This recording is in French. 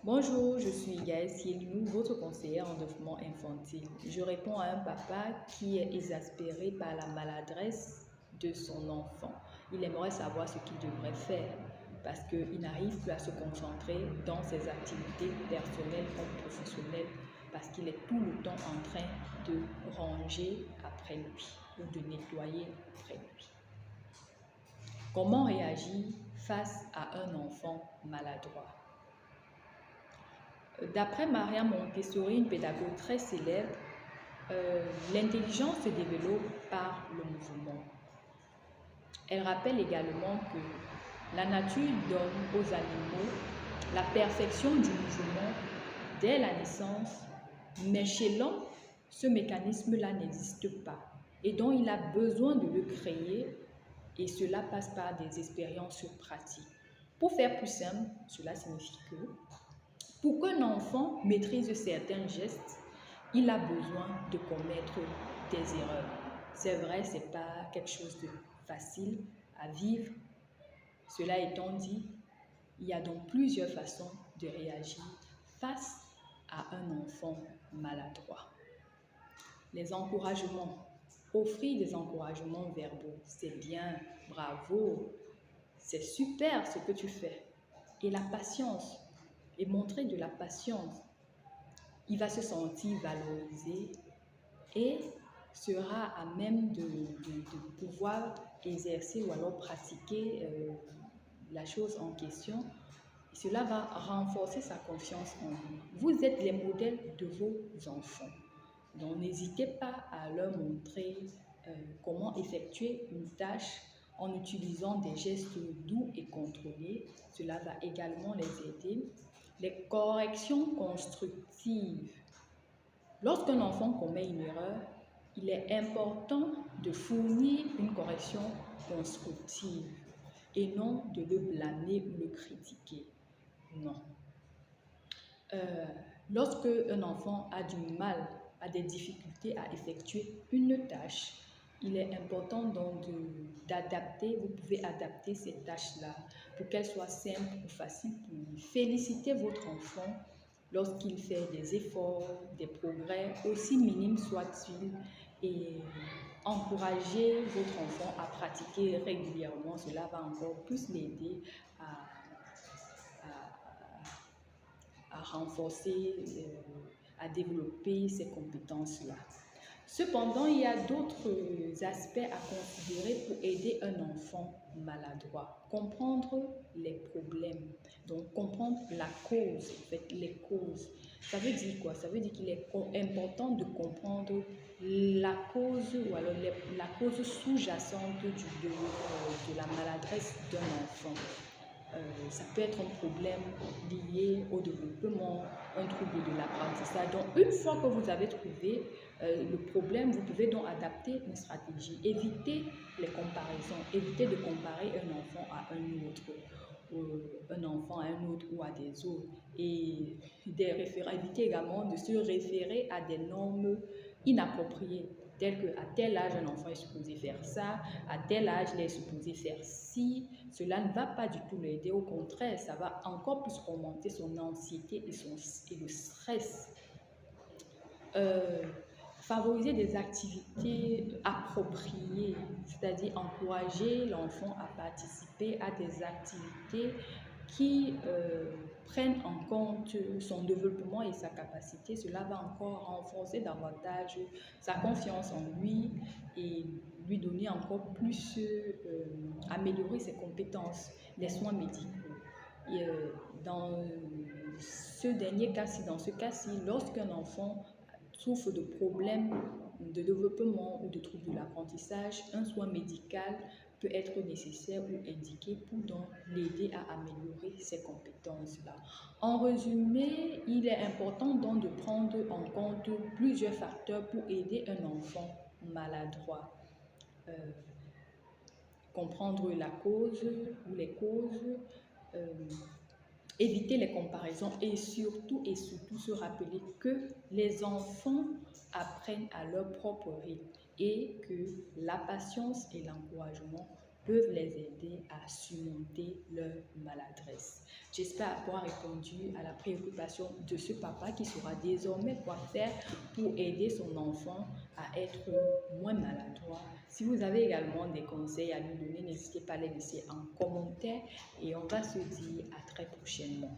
Bonjour, je suis Gaëlle Sielou, votre conseillère en développement infantile. Je réponds à un papa qui est exaspéré par la maladresse de son enfant. Il aimerait savoir ce qu'il devrait faire parce qu'il n'arrive plus à se concentrer dans ses activités personnelles comme professionnelles parce qu'il est tout le temps en train de ranger après lui ou de nettoyer après lui. Comment réagir face à un enfant maladroit? D'après Maria Montessori, une pédagogue très célèbre, l'intelligence se développe par le mouvement. Elle rappelle également que la nature donne aux animaux la perfection du mouvement dès la naissance, mais chez l'homme, ce mécanisme-là n'existe pas et donc il a besoin de le créer et cela passe par des expériences pratiques. Pour faire plus simple, cela signifie que pour qu'un enfant maîtrise certains gestes, il a besoin de commettre des erreurs. C'est vrai, ce n'est pas quelque chose de facile à vivre. Cela étant dit, il y a donc plusieurs façons de réagir face à un enfant maladroit. Les encouragements. Offrir des encouragements verbaux, c'est bien, bravo, c'est super ce que tu fais. Et la patience, et montrer de la patience. Il va se sentir valorisé et sera à même de pouvoir exercer ou alors pratiquer la chose en question. Et cela va renforcer sa confiance en lui. Vous êtes les modèles de vos enfants. Donc n'hésitez pas à leur montrer comment effectuer une tâche en utilisant des gestes doux et contrôlés. Cela va également les aider. Les corrections constructives. Lorsqu'un enfant commet une erreur, il est important de fournir une correction constructive et non de le blâmer ou le critiquer. Non. Lorsque un enfant a du mal, a des difficultés à effectuer une tâche, il est important donc d'adapter, vous pouvez adapter ces tâches-là pour qu'elles soient simples ou faciles pour lui. Félicitez votre enfant lorsqu'il fait des efforts, des progrès, aussi minimes soient-ils, et encouragez votre enfant à pratiquer régulièrement. Cela va encore plus l'aider à renforcer, à développer ces compétences-là. Cependant, il y a d'autres aspects à considérer pour aider un enfant maladroit. Comprendre les problèmes, donc comprendre la cause, en fait, les causes. Ça veut dire quoi? Ça veut dire qu'il est important de comprendre la cause ou alors la cause sous-jacente de la maladresse d'un enfant. Ça peut être un problème lié au développement, un trouble de l'apprentissage. Donc, une fois que vous avez trouvé le problème, vous pouvez donc adapter une stratégie. Évitez les comparaisons. Évitez de comparer un enfant à un autre ou à des autres. Et évitez également de se référer à des normes inappropriées, telles qu'à tel âge, un enfant est supposé faire ça, à tel âge, il est supposé faire ci. Cela ne va pas du tout l'aider. Au contraire, ça va encore plus augmenter son anxiété et le stress. Favoriser des activités appropriées, c'est-à-dire encourager l'enfant à participer à des activités qui prennent en compte son développement et sa capacité. Cela va encore renforcer davantage sa confiance en lui et lui donner encore plus, améliorer ses compétences, les soins médicaux. Et, dans ce cas-ci, lorsqu'un enfant souffre de problèmes de développement ou de troubles de l'apprentissage, un soin médical peut être nécessaire ou indiqué pour donc l'aider à améliorer ses compétences-là. En résumé, il est important donc de prendre en compte plusieurs facteurs pour aider un enfant maladroit. Comprendre la cause ou les causes, éviter les comparaisons et surtout se rappeler que les enfants apprennent à leur propre rythme et que la patience et l'encouragement peuvent les aider à surmonter leur maladresse. J'espère avoir répondu à la préoccupation de ce papa qui saura désormais quoi faire pour aider son enfant à être moins maladroit. Si vous avez également des conseils à nous donner, n'hésitez pas à les laisser en commentaire et on va se dire à très prochainement.